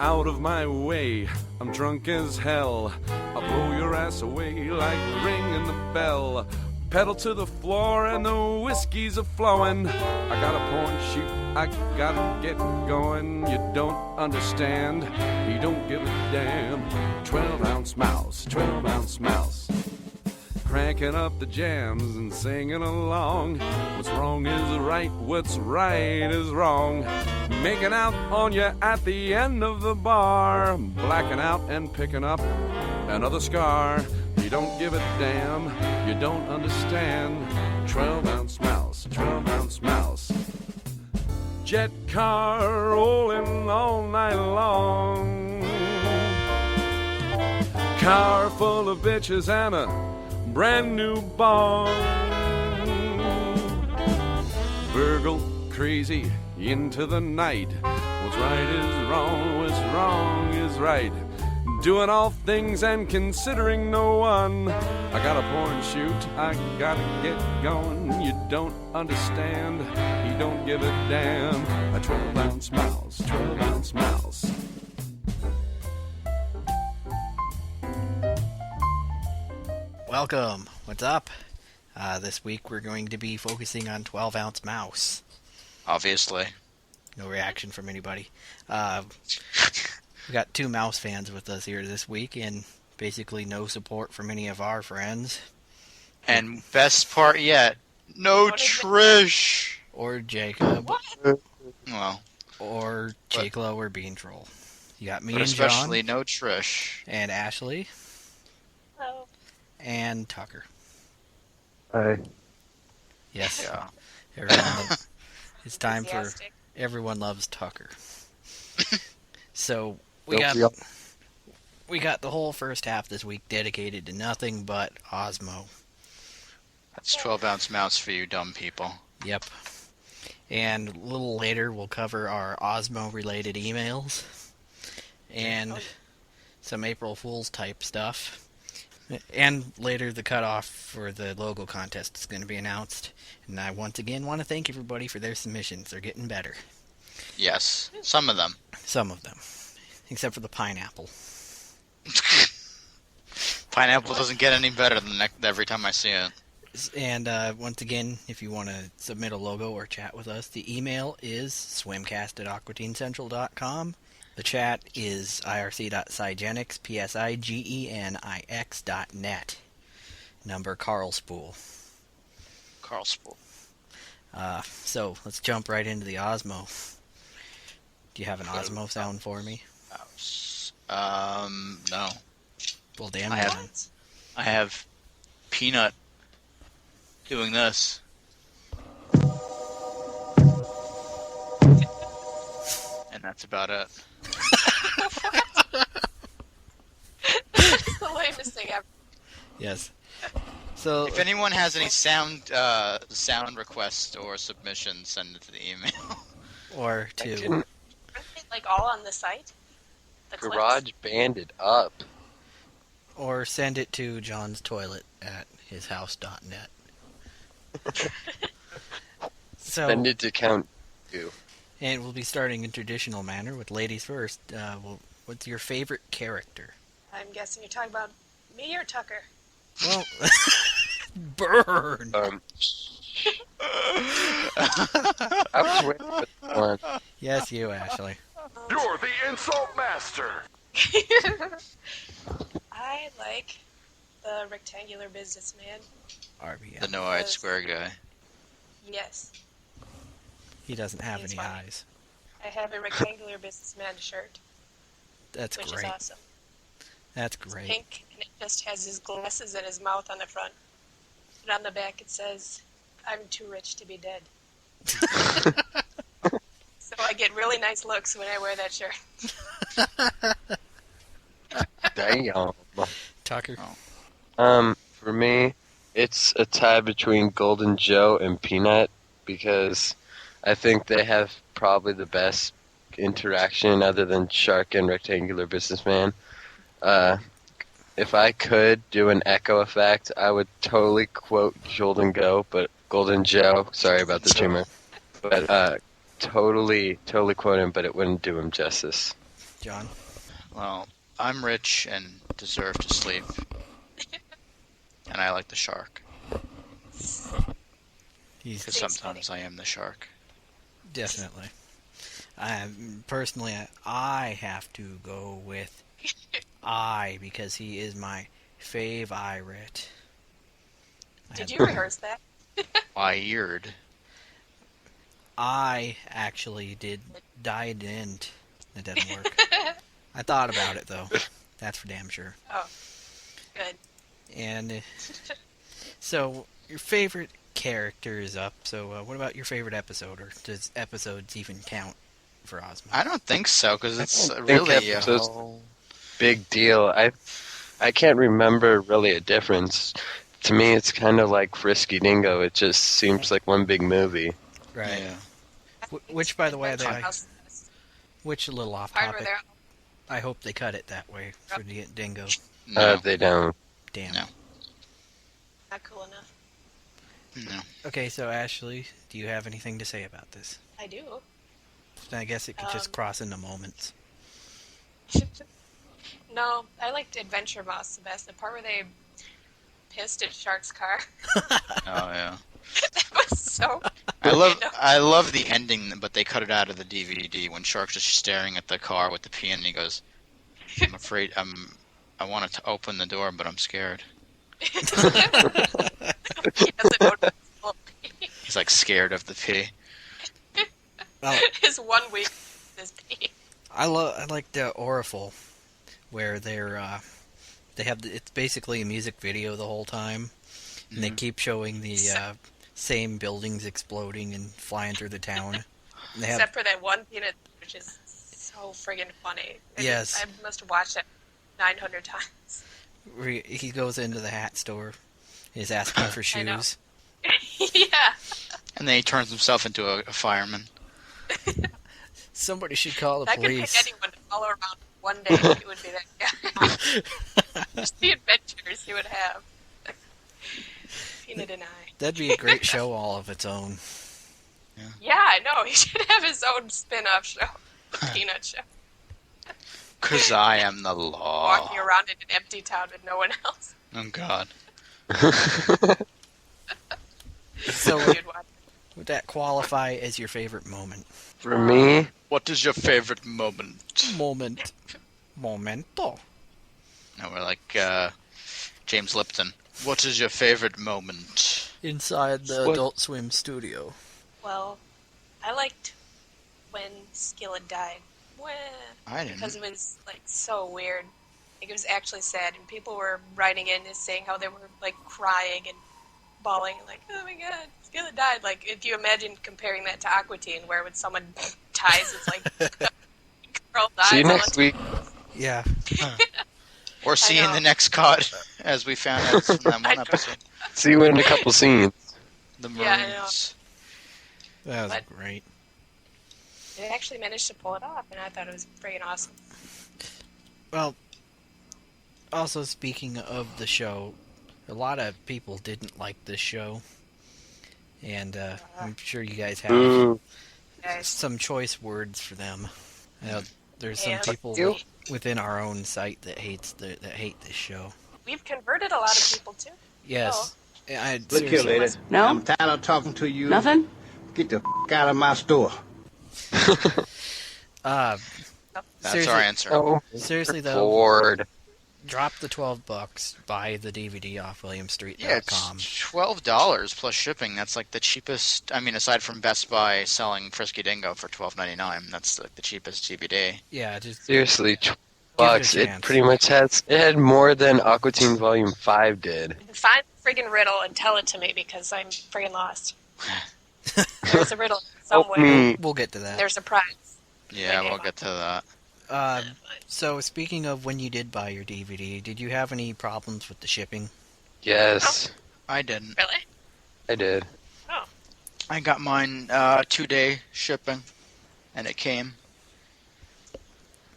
out of my way. I'm drunk as hell. I'll blow your ass away like ringing the bell. Pedal to the floor and the whiskey's a-flowing. I got a point shoot, I gotta get going. You don't understand, you don't give a damn. 12-ounce mouse, 12-ounce mouse. Cranking up the jams and singing along. What's wrong is right, what's right is wrong. Making out on you at the end of the bar. Blacking out and picking up another scar. You don't give a damn, you don't understand. 12-ounce mouse, 12-ounce mouse. Jet car rolling all night long. Car full of bitches and a brand new bong. Burgle crazy into the night. What's right is wrong, what's wrong is right. Doing all things and considering no one. I got a porn shoot, I gotta get going. You don't understand, you don't give a damn. A 12-ounce mouse, 12-ounce mouse. Welcome. What's up? This week we're going to be focusing on 12-ounce mouse. Obviously. No reaction from anybody. We got 2 mouse fans with us here this week, and basically no support from any of our friends. And best part yet, no Trish! Or Jacob. What? Well. Or Jake-Lo or Bean Troll. You got me but and John. Especially no Trish. And Ashley. Hello. And Tucker. Hi. Yes. Yeah. It's time for Everyone Loves Tucker. So we got the whole first half this week dedicated to nothing but Osmo. That's 12-ounce mouse for you dumb people. Yep. And a little later we'll cover our Osmo-related emails and some April Fool's type stuff. And later the cutoff for the logo contest is going to be announced. And I once again want to thank everybody for their submissions. They're getting better. Yes, some of them. Some of them. Except for the pineapple. Pineapple doesn't get any better than every time I see it. And once again, if you want to submit a logo or chat with us, the email is swimcast@aquatincentral.com. The chat is irc.cygenix, psigenix.net. Number Carl Spool. Carl Spool. So, let's jump right into the Osmo. Do you have an Osmo sound for me? No. Well, damn I have Peanut doing this. And that's about it. That's the lamest thing ever. Yes. So, if anyone has any sound requests or submissions, send it to the email. Or to... Aren't they, like, all on the site? The Garage banded up. Or send it to John's Toilet at hishouse.net. So, Send it to Count 2. And we'll be starting in traditional manner with ladies first. What's your favorite character? I'm guessing you're talking about me or Tucker. Well, burn! I was waiting for this one. Yes, you, Ashley. You're the insult master! I like the rectangular businessman. RBM. The no-eyed square guy. Yes. He doesn't have He's any fine. eyes. I have a rectangular businessman shirt, That's which great. is awesome. That's It's great. pink, and it just has his glasses and his mouth on the front. And on the back it says, "I'm too rich to be dead." So I get really nice looks when I wear that shirt. Damn. Tucker. For me, it's a tie between Golden Joe and Peanut because I think they have probably the best interaction other than Shark and Rectangular Businessman. If I could do an echo effect, I would totally quote Golden Joe. Sorry about the tumor. But totally quote him, but it wouldn't do him justice. John? Well, I'm rich and deserve to sleep, and I like the shark. He's Because sometimes I am the shark. definitely. Personally, I have to go with because he is my favorite. Did you rehearse that? Wired. I actually didn't. It doesn't work. I thought about it, though. That's for damn sure. Oh, good. And so, your favorite character is up. So, what about your favorite episode? Or does episodes even count for Ozma? I don't think so, because it's I think really episodes- Big deal. I can't remember really a difference. To me, it's kind of like Frisky Dingo. It just seems like one big movie. Right. Yeah. Which, by the way, Adventure which a little off part where topic. they're I hope they cut it that way for the Dingo. No. They don't. Damn. No. not cool enough. No. Okay, so Ashley, do you have anything to say about this? I do. I guess it could just cross into moments. No, I liked Adventure Mouse the best. The part where they pissed at Shark's car. Oh, yeah. That was so. I love the ending, but they cut it out of the DVD when Shark's just staring at the car with the pee, and he goes, "I'm afraid I wanted to open the door, but I'm scared." He doesn't know to pull pee. He's like scared of the pee. Well, His 1 week is pee. I like the Oriful, where they have it's basically a music video the whole time, and they keep showing the same buildings exploding and flying through the town. And they have, Except for that one peanut, which is so friggin' funny. Yes. I must have watched it 900 times. where he goes into the hat store, he's asking for I know. shoes. Yeah. And then he turns himself into a fireman. Somebody should call the I could pick police. anyone to follow around one day. It would be that guy. Just the adventures he would have. Peanut and I. That'd be a great show all of its own. Yeah, I know. He should have his own spin-off show. The Peanut Show. Because I am the law. Walking around in an empty town with no one else. Oh, God. So You'd watch. would that qualify as your favorite moment? For me, What is your favorite moment? Momento. No, we're like James Lipton. What is your favorite moment? Inside the What? Adult Swim studio. Well, I liked when Skillet died. Well, I didn't. because it was like so weird. Like it was actually sad, and people were writing in and saying how they were like crying and bawling, like, "Oh my God, Skillet died!" Like, if you imagine comparing that to Aqua Teen, where when someone dies, it's like girl dies. see you all next the week. Yeah. Or see I in know. the next COD, as we found out from that I one know. episode. See you in a couple scenes. The Yeah, I know. Maroons. That was But- great. They actually managed to pull it off, and I thought it was friggin' awesome. Well, also speaking of the show, a lot of people didn't like this show. And I'm sure you guys have Ooh. Guys, some choice words for them. There's some Yeah. people You? within our own site that hate this show. we've converted a lot of people too. Yes. Look here, seriously. lady. No? I'm tired of talking to you. Nothing? Get the out of my store. That's seriously, our answer. Oh, seriously though, bored. drop the $12, buy the DVD off Yeah, WilliamStreet.com. it's $12 plus shipping. That's like the cheapest. I mean, aside from Best Buy selling Frisky Dingo for $12.99, that's like the cheapest DVD. Yeah, just Seriously, Give $12. it a It chance. pretty much had more than Aqua Teen Volume 5 did. Find the friggin' riddle and tell it to me because I'm friggin' lost. There's a riddle Help somewhere. me. we'll get to that. There's a prize. Yeah, we'll get to that. So speaking of when you did buy your DVD, did you have any problems with the shipping? Yes, I didn't. Really? I did. Oh. I got mine 2-day shipping, and it came.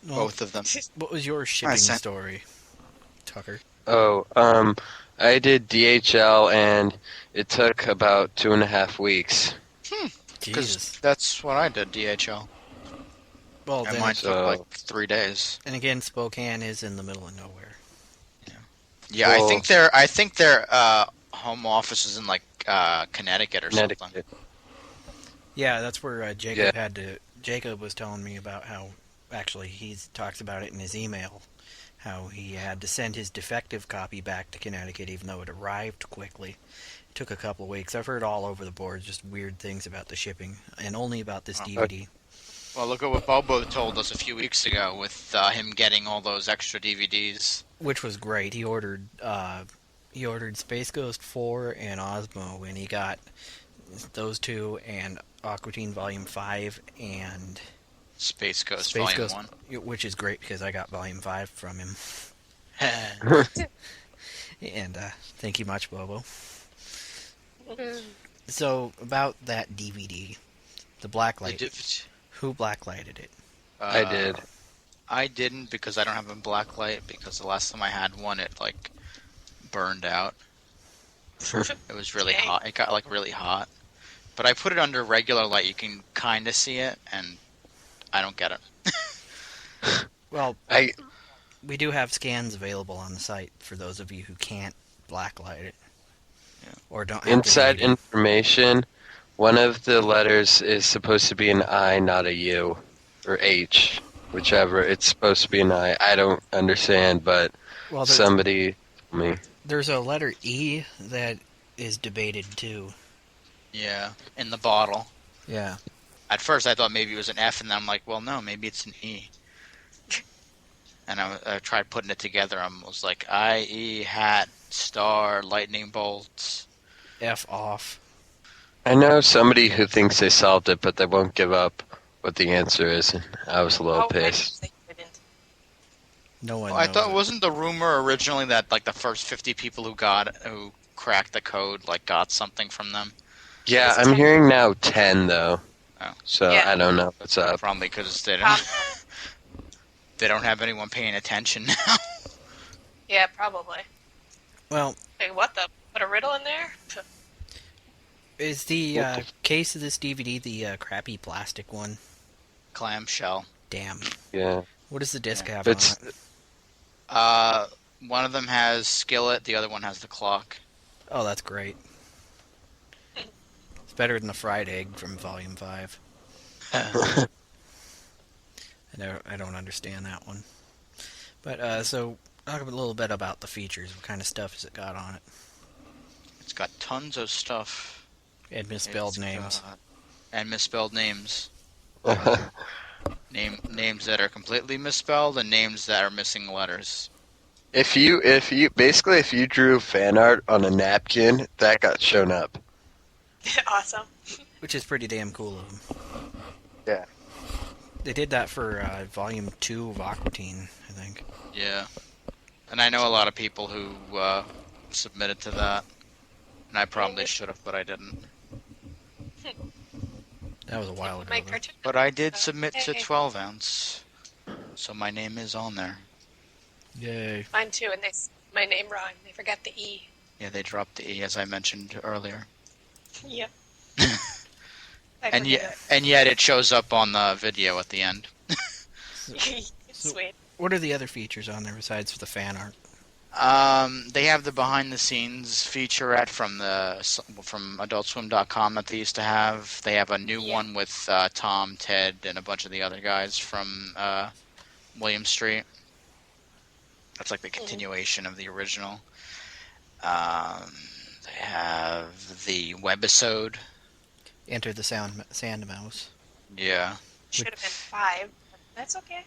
Well, Both of them. What was your shipping sent- story, Tucker? Oh, I did DHL and it took about 2.5 weeks. Because Jesus. that's what I did, DHL. Well, And then, mine took like 3 days. and again, Spokane is in the middle of nowhere. Yeah, Well- I think their home office is in like Connecticut or something. Connecticut. Yeah, that's where Jacob was telling me about how, actually, he talks about it in his email, how he had to send his defective copy back to Connecticut even though it arrived quickly. It took a couple of weeks. I've heard all over the board just weird things about the shipping, and only about this DVD. Well, look at what Bobo told us a few weeks ago with him getting all those extra DVDs. Which was great. He ordered Space Ghost 4 and Osmo, and he got those two and Aqua Teen Volume 5 and Space Ghost Space Volume Ghost, 1. which is great because I got Volume 5 from him. And thank you much, Bobo. So, about that DVD, the blacklight. Who blacklighted it? I did. I didn't because I don't have a blacklight because the last time I had one, it like burned out. It was really hot. It got like really hot. But I put it under regular light. You can kind of see it, and I don't get it. Well, we do have scans available on the site for those of you who can't blacklight it. Yeah. Or don't have Inside the DVD. information, one of the letters is supposed to be an I, not a U. Or H. Whichever. It's supposed to be an I. I don't understand, but Well, somebody told me. there's a letter E that is debated too. Yeah, in the bottle. Yeah. At first, I thought maybe it was an F, and then I'm like, well, no, maybe it's an E. And I tried putting it together. I was like, I, E, hat, star, lightning bolts. F off. I know somebody who thinks they solved it, but they won't give up what the answer is. And I was a little Oh, I pissed. think they didn't. No one Well, I knows thought it. wasn't the rumor originally that like the first 50 people who cracked the code like got something from them? Yeah, It's I'm 10. hearing now 10 though. Oh. So Yeah. I don't know what's up. Probably because they Um, don't have anyone paying attention now. yeah, probably. Well, Hey, what the? Put a riddle in there? is the case of this DVD the crappy plastic one? Clamshell. Damn. Yeah. What does the disc have It's on it? One of them has skillet, the other one has the clock. Oh, that's great. It's better than the fried egg from Volume 5. I don't understand that one. But, so, talk a little bit about the features. What kind of stuff has it got on it? It's got tons of stuff. And misspelled It's names. got- and misspelled names. Names that are completely misspelled and names that are missing letters. if you drew fan art on a napkin, that got shown up. Awesome. Which is pretty damn cool of them. Yeah. They did that for Volume 2 of Aqua Teen, I think. Yeah. And I know a lot of people who submitted to that. And I probably should have, but I didn't. That was a while ago. My though. cartoon. But I did submit to Hey. 12 ounce. So my name is on there. Yay. Mine too, and my name wrong. They forgot the E. Yeah, they dropped the E as I mentioned earlier. Yep. And yet it shows up on the video at the end. Sweet. What are the other features on there besides the fan art? They have the behind the scenes featurette from AdultSwim.com that they used to have. They have a new one with Tom, Ted, and a bunch of the other guys from William Street. That's like the continuation of the original. They have the webisode. Enter the Sand Mouse. Yeah. Should have been 5. But that's okay.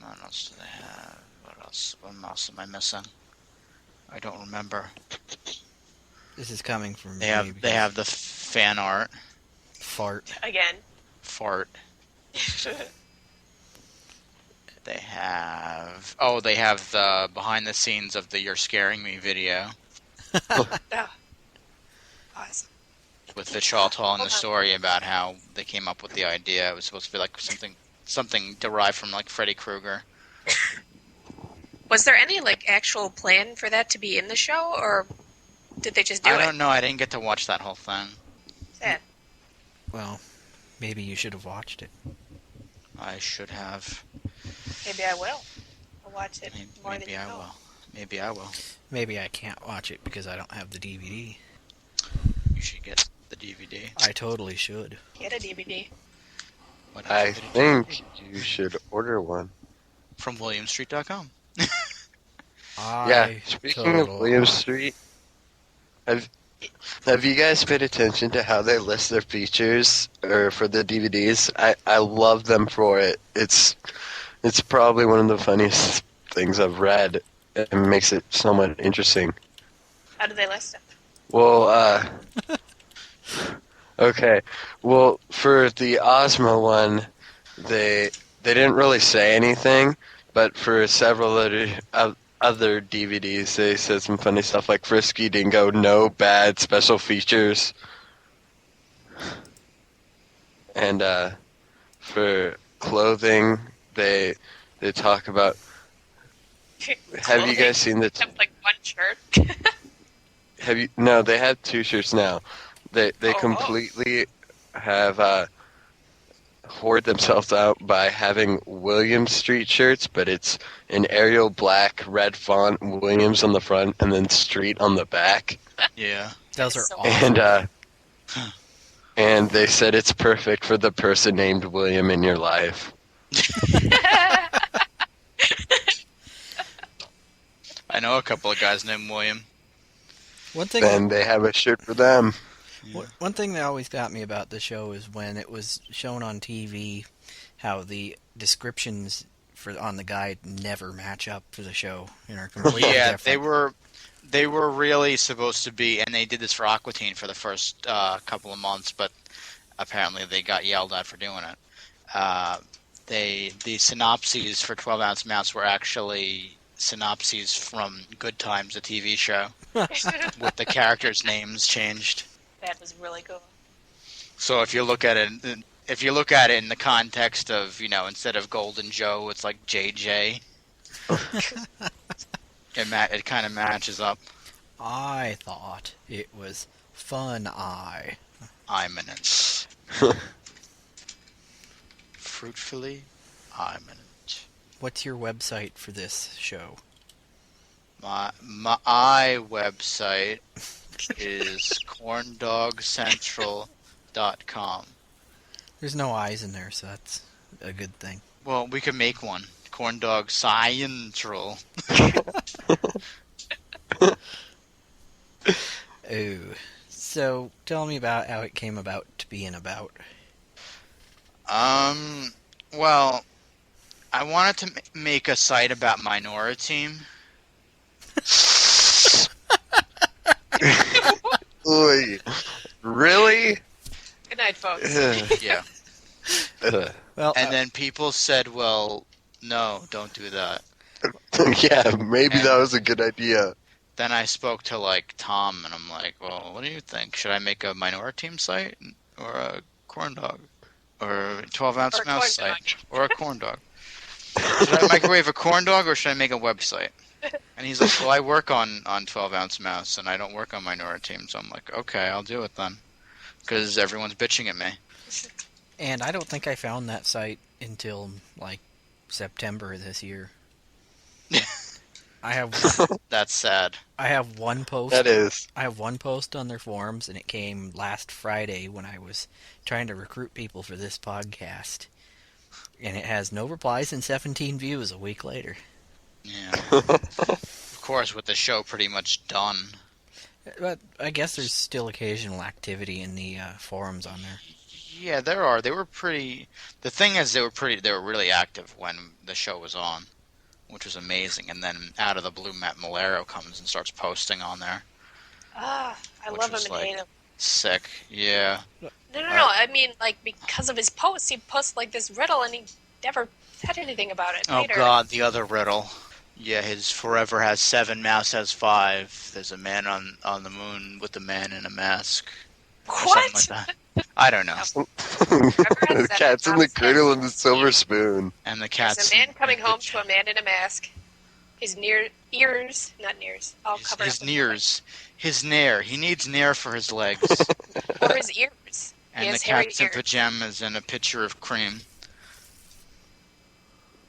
What else do they have? What else am I missing? I don't remember. This is coming from They have the fan art. fart. Again. Fart. They have the behind the scenes of the You're Scaring Me video Oh. Awesome. with Vishal telling the Hold on. story about how they came up with the idea. It was supposed to be like something derived from like Freddy Krueger. Was there any actual plan for that to be in the show, or did they just do I it? don't know. I didn't get to watch that whole thing. Sad. Well, maybe you should have watched it. I should have. Maybe I will. I'll watch it more than Maybe you I know. will. Maybe I will. Maybe I can't watch it because I don't have the DVD. You should get the DVD. I totally should. Get a DVD. Why don't I you get a think DVD? you should order one. From WilliamStreet.com. Yeah, speaking of William Street, have you guys paid attention to how they list their features or for the DVDs? I love them for it. It's probably one of the funniest things I've read. It makes it somewhat interesting. How do they list it? Well, okay. Well, for the Ozma one, they didn't really say anything, but for several other DVDs, they said some funny stuff like Frisky Dingo, no bad special features. And for clothing, they talk about. Have you guys seen the? Except like one shirt. Have you? No, they have 2 shirts now. They Oh. completely have hoard themselves out by having Williams Street shirts, but it's an Arial black red font, Williams on the front, and then Street on the back. Yeah. Those are So- awesome. And they said it's perfect for the person named William in your life. I know a couple of guys named William. One thing. Then they have a shirt for them. One thing that always got me about the show is when it was shown on TV, how the descriptions on the guide never match up for the show and are completely Yeah, different. they were really supposed to be, and they did this for Aqua Teen for the first couple of months, but apparently they got yelled at for doing it. The synopses for 12 Ounce Mouse were actually synopses from Good Times, a TV show, with the characters' names changed. That was really cool. So if you look at it, in the context of, instead of Golden Joe, it's like JJ. It kind of matches up. I thought it was Fun Eye. Imminent. Fruitfully imminent. What's your website for this show? My website is corndoggcentral.com. There's no eyes in there, so that's a good thing. Well, we could make one. Corndog Central. Oh, so tell me about how it came about to being about. Well, I wanted to make a site about Minora Team. Oy. Really? Good night, folks. Yeah. Well, And then people said, well, no, don't do that. Yeah, maybe that was a good idea. Then I spoke to, Tom, and I'm like, well, what do you think? Should I make a Minora Team site? Or a corn dog? Or a 12-ounce Or a mouse corn site? Or a corn dog? Should I microwave a corn dog, or should I make a website? And he's like, well, I work on 12-ounce mouse, and I don't work on Minora Team. So I'm like, okay, I'll do it then. Because everyone's bitching at me. and I don't think I found that site until, September this year. I have That's sad. I have one post. That is. I have one post on their forums, and it came last Friday when I was trying to recruit people for this podcast. And it has no replies and 17 views a week later. Yeah. Of course, with the show pretty much done. But I guess there's still occasional activity in the forums on there. Yeah, there are. They were pretty. The thing is, they were really active when the show was on, which was amazing. And then out of the blue, Matt Malero comes and starts posting on there. I Which love was him and hate him. Sick. Yeah. No. I mean, because of his posts, he'd post, this riddle, and he never said anything about it. Oh later. God, the other riddle. Yeah, his forever has 7, mouse has 5. There's a man on the moon with a man in a mask. Or What? something like that. I don't know. The cat's in the cradle and the silver spoon. And the There's cat's a man coming home to a man in a mask. His ears, not nears, all covered his up. nears. His nair. He needs nair for his legs. Or his ears. And the has hairy cat's in ears. pajamas and a pitcher of cream.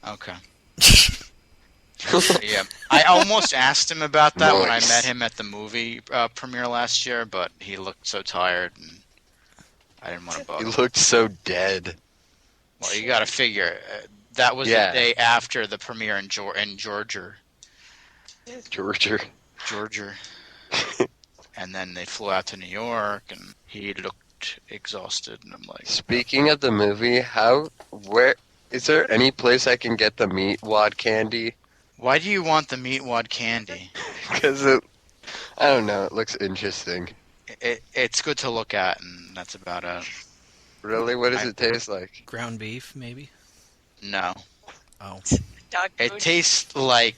Okay. Yeah, I almost asked him about that when I Nice. met him at the movie premiere last year, but he looked so tired and I didn't want to bug He him. looked so dead. Well, you got to figure that was Yeah. the day after the premiere in Georgia, Georgia. and then they flew out to New York, and he looked exhausted, and I'm like, Speaking of the movie, where is there any place I can get the meat wad candy? why do you want the meat wad candy? Because I don't know, it looks interesting. It's good to look at, and that's about it. Really, what does it taste like? Ground beef, maybe? No, Oh. Dog it food. tastes like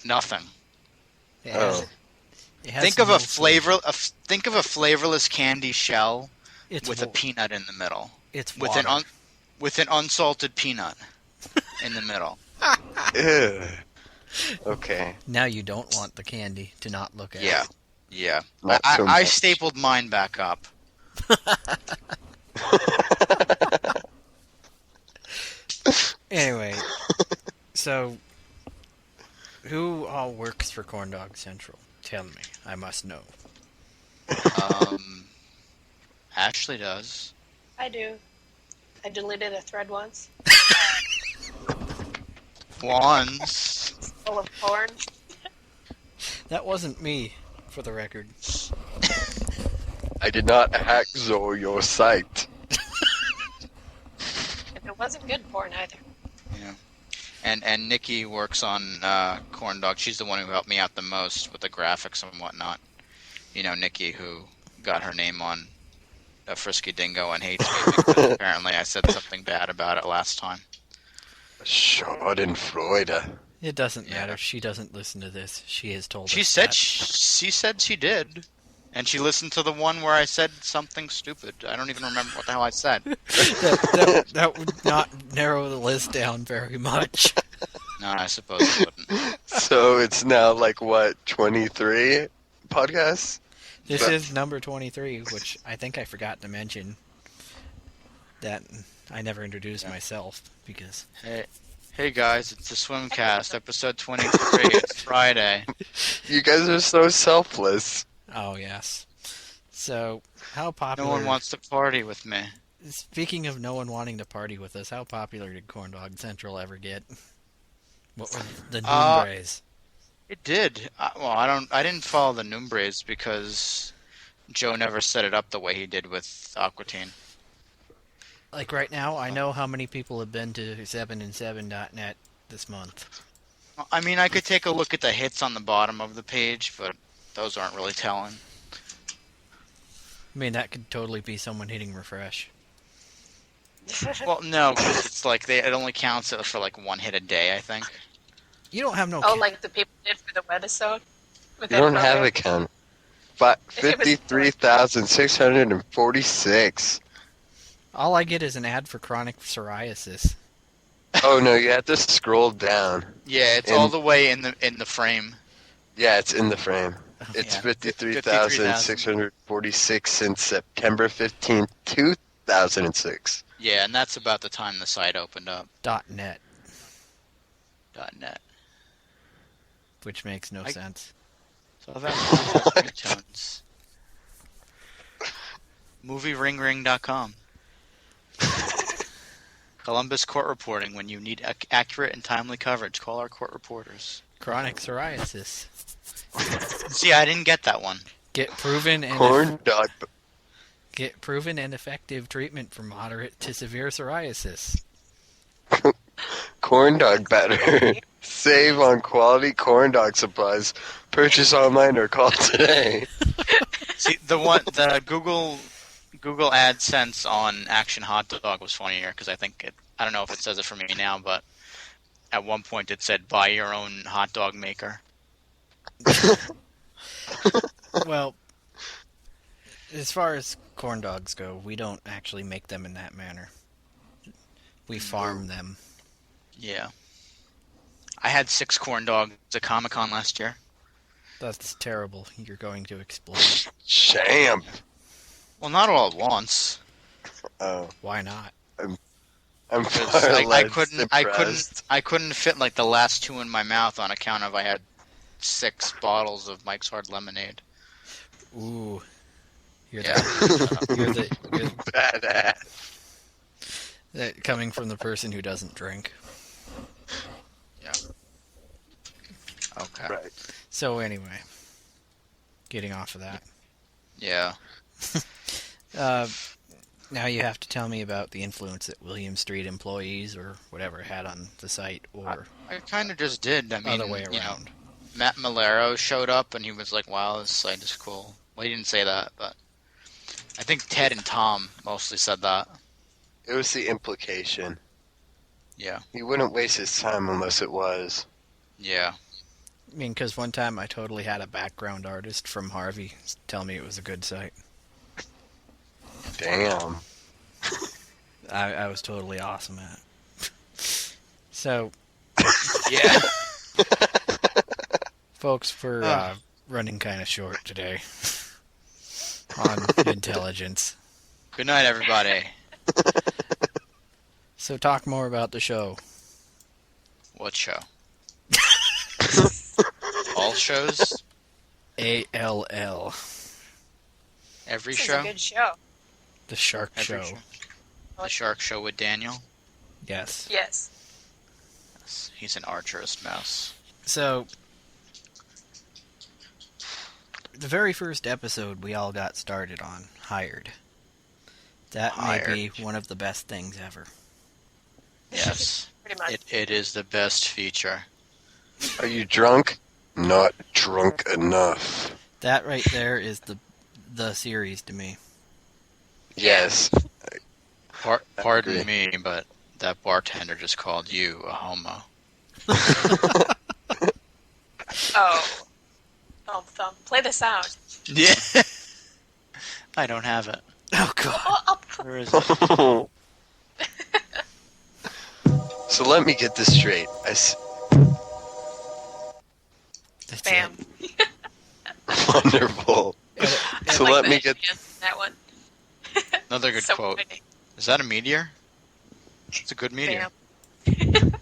nothing. It has, Oh. it has Think some of a little flavor. think of a flavorless candy shell It's with a wa- peanut in the middle, It's with water. with an unsalted peanut in the middle. Ew. Okay. Now you don't want the candy to not look at Yeah, it. yeah. Not I, so I much. stapled mine back up. Anyway, so who all works for Corn Dog Central? Tell me. I must know. Ashley does. I do. I deleted a thread once. Once. Full of porn. That wasn't me, for the record. I did not hack Zoe your site. And it wasn't good porn either. Yeah. And Nikki works on Corn Dog. She's the one who helped me out the most with the graphics and whatnot. You know, Nikki, who got her name on a Frisky Dingo and hates me because apparently I said something bad about it last time. Schadenfreude. It doesn't Yeah. matter. She doesn't listen to this. She has told She us said that. she said she did, and she listened to the one where I said something stupid. I don't even remember what the hell I said. that would not narrow the list down very much. No, I suppose it wouldn't. So it's now like what, 23 podcasts? This But- is number 23, which I think I forgot to mention that I never introduced myself because Hey guys, it's the Swimcast, episode 23. It's Friday. You guys are so selfless. oh yes. So how No popular? one wants to party with me. Speaking of no one wanting to party with us, how popular did Corn Dog Central ever get? What were the numbers? It did. I didn't follow the Numbres because Joe never set it up the way he did with Aquatine. Like right now, I know how many people have been to 7and7.net this month. I mean, I could take a look at the hits on the bottom of the page, but those aren't really telling. I mean, that could totally be someone hitting refresh. Well, no, because it's like it only counts it for like one hit a day, I think. You don't have no. Oh, like the people did for the webisode? With You that don't have program? a count. But 53,646. All I get is an ad for chronic psoriasis. Oh no, you have to scroll down. Yeah, it's And- all the way in the frame. Yeah, it's in the frame. It's Yeah. 53,646 since September 15th, 2006. Yeah, and that's about the time the site opened up. .net, .net. which makes no sense. So that has ringtones. MovieRingRing.com. Columbus Court Reporting. When you need accurate and timely coverage, call our court reporters. Chronic psoriasis. See, I didn't get that one. Get proven and Corn dog. get proven and effective treatment for moderate to severe psoriasis. Corn dog batter. Save on quality corn dog supplies. Purchase online or call today. See, the Google AdSense on Action Hot Dog was funnier because I don't know if it says it for me now, but at one point it said buy your own hot dog maker. Well, as far as corn dogs go, we don't actually make them in that manner. We farm them. Yeah. I had 6 corn dogs at Comic-Con last year. That's terrible. You're going to explode. Champ. Well, not all at once. Oh, Why not? I'm Because far I less couldn't impressed. I couldn't fit like the last two in my mouth on account of I had 6 bottles of Mike's Hard Lemonade. Ooh, you're Yeah. you're Badass. coming from the person who doesn't drink. Okay. Right. So anyway, getting off of that. Yeah. Now you have to tell me about the influence that William Street employees or whatever had on the site, or I kind of just did. I mean, other way you know, around. Matt Malero showed up and he was like, "Wow, this site is cool." Well, he didn't say that, but I think Ted and Tom mostly said that. It was the implication. Yeah. He wouldn't waste his time unless it was. Yeah. I mean, because one time I totally had a background artist from Harvey tell me it was a good site. Damn. I was totally awesome at it. So, Yeah. folks, we're running kind of short today on intelligence. Good night, everybody. So talk more about the show. What show? All shows? ALL. Every This is show? a good show. The Shark Every Show. The Shark Show with Daniel? Yes. Yes. Yes, he's an archerist mouse. So, the very first episode we all got started on, Hired. That may be one of the best things ever. Yes. Pretty much. It is the best feature. Are you drunk? Not drunk enough. That right there is the series to me. Yes. Pardon agree. me, but that bartender just called you a homo. Oh, thumb. Play the sound. Yeah. I don't have it. Oh god. Oh, Where is it? So let me get this straight. That's Bam. it. Wonderful. I So like let the me get. idea of that one. Another good So quote. funny. Is that a meteor? It's a good meteor. Bam.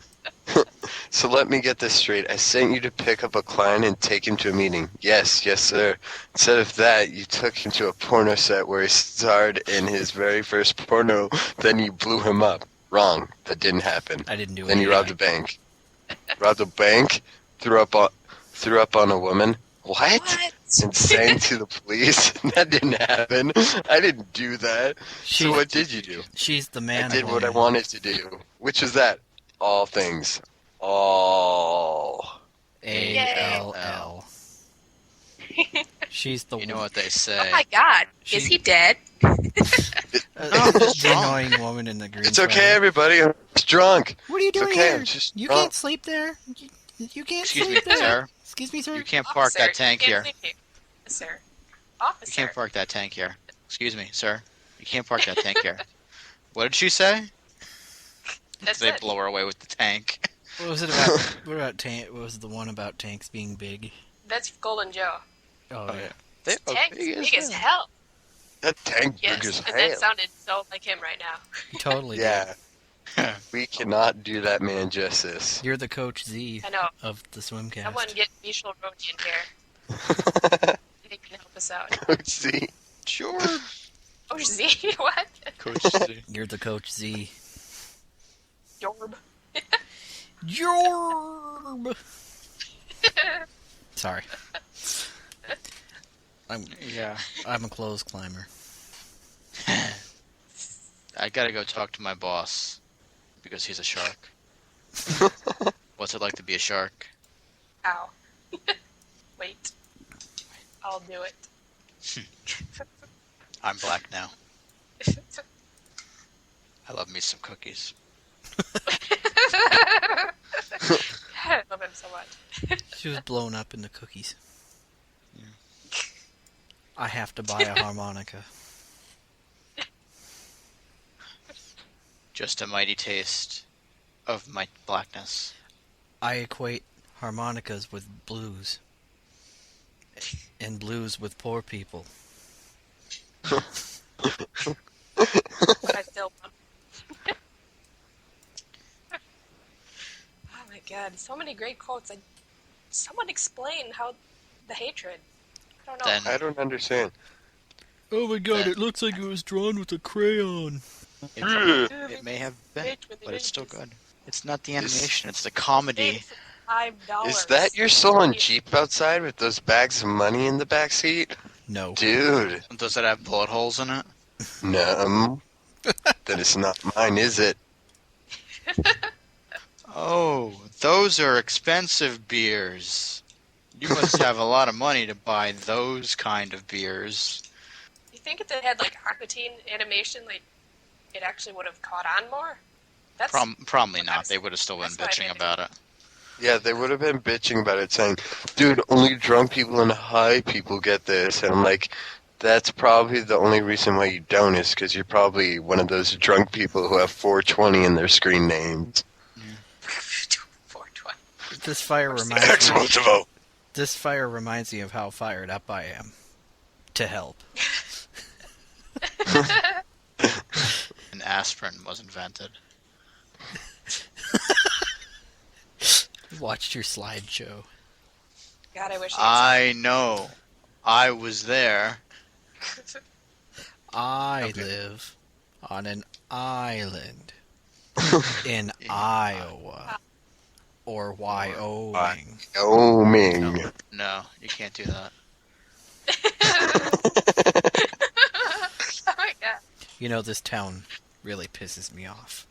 So let me get this straight. I sent you to pick up a client and take him to a meeting. Yes, sir. Instead of that, you took him to a porno set where he starred in his very first porno. Then you blew him up. Wrong. That didn't happen. I didn't do it. Then you robbed a bank. Robbed a bank. Threw up on a woman. What? And sang to the police. That didn't happen. I didn't do that. So what did you do? She's the man. I did what I wanted to do. Which was that? All things. All. ALL. She's the You know what they say. Oh my god. She- Is he dead? the annoying woman in the green. It's okay, sweater. everybody. I'm just drunk. What are you It's doing okay, here? I'm just You drunk. can't sleep there. You can't Excuse me, sleep there. sir. Excuse me, sir. You can't park Officer, that tank you here. can't sleep here. Sir. You Officer. can't park that tank here. Excuse me, sir. You can't park that tank here. What did she say? That's They it. blow her away with the tank. What was it about? What about tank? What was the one about tanks being big? That's Golden Joe. Oh, yeah. They are Tank's big as hell. That tank Yes, big as and that hell. sounded so like him right now. Totally. Yeah. We cannot do that man justice. You're the Coach Z I know. of the Swimcast. Someone get Vishal Rodi in here. He can help us out. Coach Z. Sure. Oh, Z? What? Coach Z. You're the Coach Z. Yorb. Yorb. Sorry. Yeah. I'm a clothes climber. I gotta go talk to my boss because he's a shark. What's it like to be a shark? Ow. Wait. I'll do it. I'm black now. I love me some cookies. I love him so much. She was blown up in the cookies. I have to buy a harmonica. Just a mighty taste of my blackness. I equate harmonicas with blues. And blues with poor people. I still want. Oh my god, so many great quotes. Someone explain how the hatred. I don't know. Then- I don't understand. Oh my god, it looks like it was drawn with a crayon. It may have been, Bitch with the but it's still images. good. It's not the animation, it's the comedy. $5. Is that your stolen Jeep outside with those bags of money in the back seat? No. Dude, Does it have bullet holes in it? no. That is not mine, is it? Oh, those are expensive beers. You must have a lot of money to buy those kind of beers. You think if they had like Aqua Teen animation, like it actually would have caught on more? That's Probably not. They would have still been that's what I bitching mean. about it. Yeah, they would have been bitching about it, saying, dude, only drunk people and high people get this. And I'm like, that's probably the only reason why you don't is because you're probably one of those drunk people who have 420 in their screen names. 420. This fire reminds me. This fire reminds me of how fired up I am to help. And aspirin was invented. Watched your slideshow. God, I wish I know. I was there. I live on an island in Iowa or Wyoming. Wyoming. No, you can't do that. Oh my god. You know, this town really pisses me off.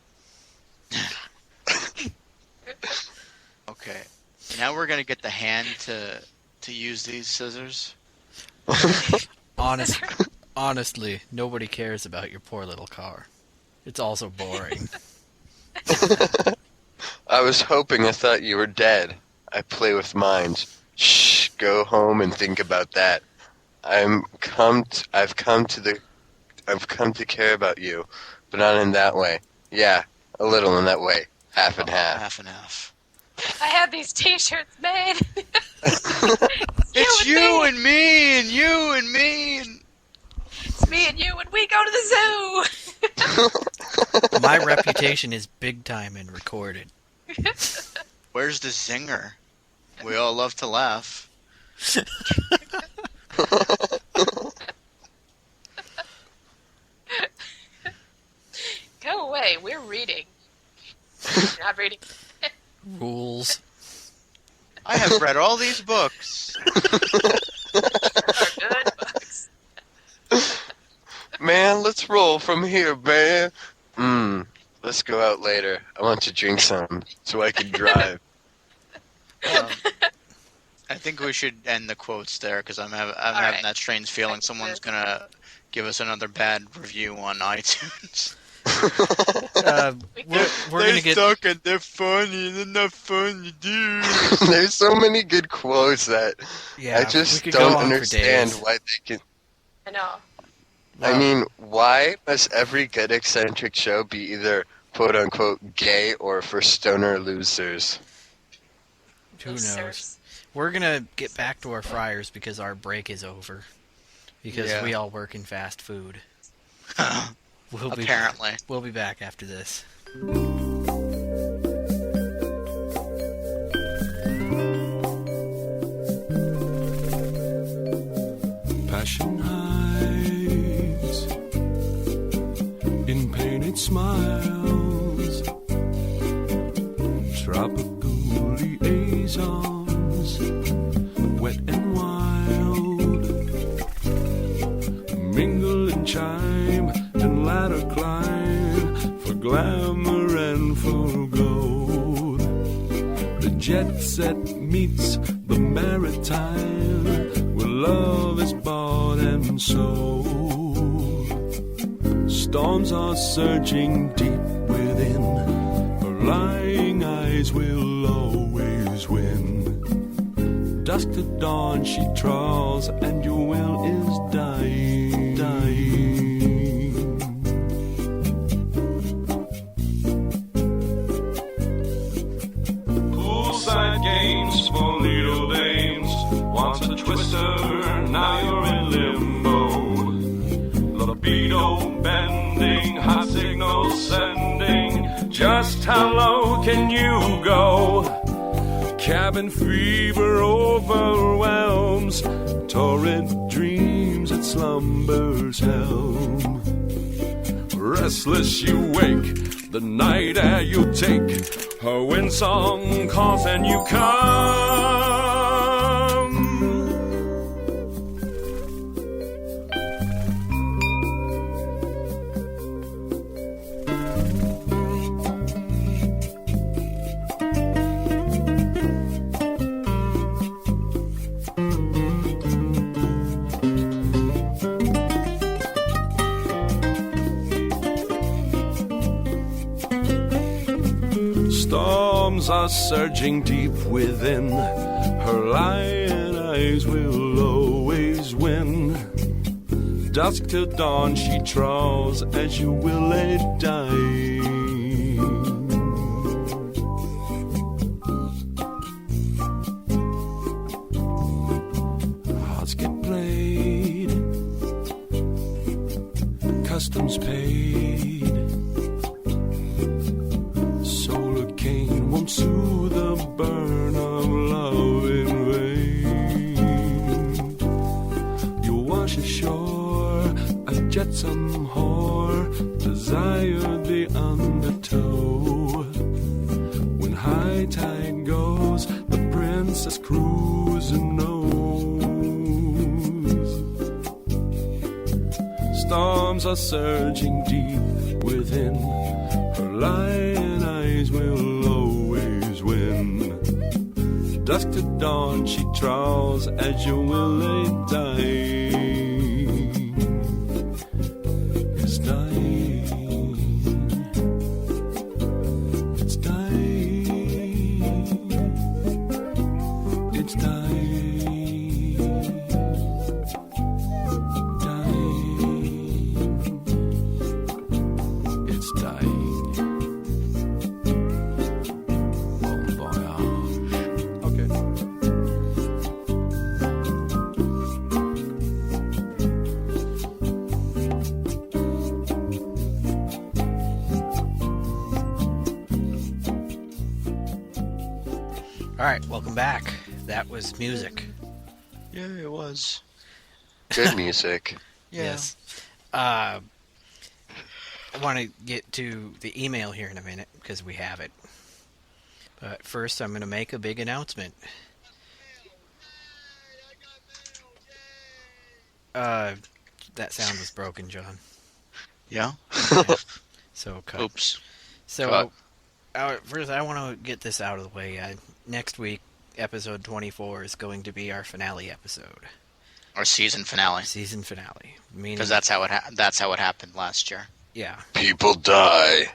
Okay. Now we're gonna get the hand to use these scissors. Honestly, nobody cares about your poor little car. It's also boring. I thought you were dead. I play with minds. Shh, go home and think about that. I've come to care about you, but not in that way. Yeah, a little in that way. Half and half. Half and half. I had these t-shirts made. It's you and me and you and me and... It's me and you when we go to the zoo. My reputation is big time and recorded. Where's the zinger? We all love to laugh. Go away. We're reading. Not reading. Rules. I have read all these books. Good books. Man, let's roll from here, man. Let's go out later. I want to drink some so I can drive. I think we should end the quotes there because I'm having right. that strange feeling someone's gonna give us another bad review on iTunes. We're gonna get. suck and they're funny. They're not funny, dude. There's so many good quotes that Yeah, I just we could don't go on for understand days. why they can. I know. I mean, why must every good eccentric show be either quote unquote gay or for stoner losers? Who knows? Losers. We're gonna get back to our fryers because our break is over. Because Yeah. we all work in fast food. Apparently. We'll be back after this. Passion hides in painted smiles, tropical liaisons, wet and wild, mingle and chime and ladder climb for glamour and for gold. The jet set meets the maritime, where love is bought and sold. Storms are surging deep within, her lying eyes will always win. Dusk to dawn she trawls, and your will is dying, dying. Poolside games for needle dames. Once a twister, now you're in limbo. Libido impending, hot signal sending. Just how low can you go? Cabin fever overwhelms, torrent dreams at slumber's helm. Restless you wake, the night air you take, her wind song calls and you come. Storms are surging deep within, her lion eyes will always win. Dusk till dawn she trawls as you will lay dying. Hearts get played, customs paid. Solar cane won't soothe the burn of love in vain. You wash ashore, a jetsam whore, desire the undertow. When high tide goes, the princess cruise and knows. Storms are surging deep within, her lion eyes will always win. Dusk to dawn she trawls as you will lay dying. It's dying. It's dying. It's dying. Dying. It's dying. Bon voyage. Okay. All right, welcome back. That was music. Yeah, it was. Good music. Yeah. Yes. I want to get to the email here in a minute because we have it. But first, I'm going to make a big announcement. That sound was broken, John. Yeah? So cut. Oops. So, first, I want to get this out of the way. Next week, episode 24 is going to be our finale episode, Our season finale. season finale. Meaning, Because that's how it happened last year. yeah. People die.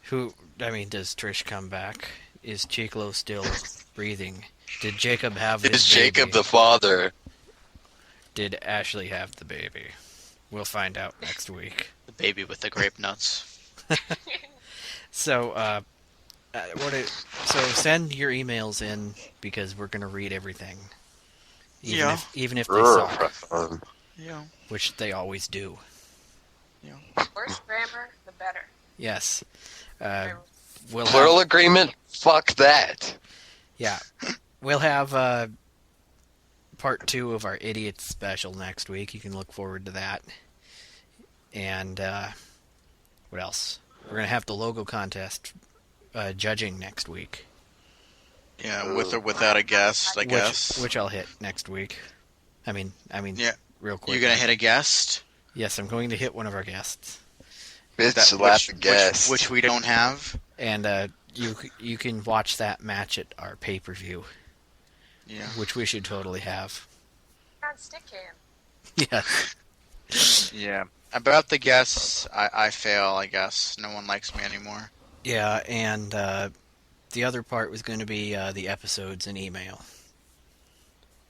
Does Trish come back? Is Chiclo still breathing? Did Jacob have his Is Jacob baby? the father? Did Ashley have the baby? We'll find out next week. The baby with the grape nuts. So, so send your emails in because we're gonna read everything, even if they suck, Yeah. which they always do. Worse grammar, the better. Yes. We'll Plural have, agreement? Fuck that. yeah, we'll have part 2 of our idiot special next week. You can look forward to that. And what else? We're gonna have the logo contest judging next week. Yeah, with or without a guest, I guess. Which I'll hit next week. I mean, Yeah. real quick. You're gonna hit a guest? Yes, I'm going to hit one of our guests, Bitch, laugh a guest. Which we don't have. and you can watch that match at our pay-per-view, Yeah. which we should totally have. On Stickcam. Yes. Yeah. About the guests, I fail, I guess. No one likes me anymore. Yeah, and the other part was going to be the episodes and email.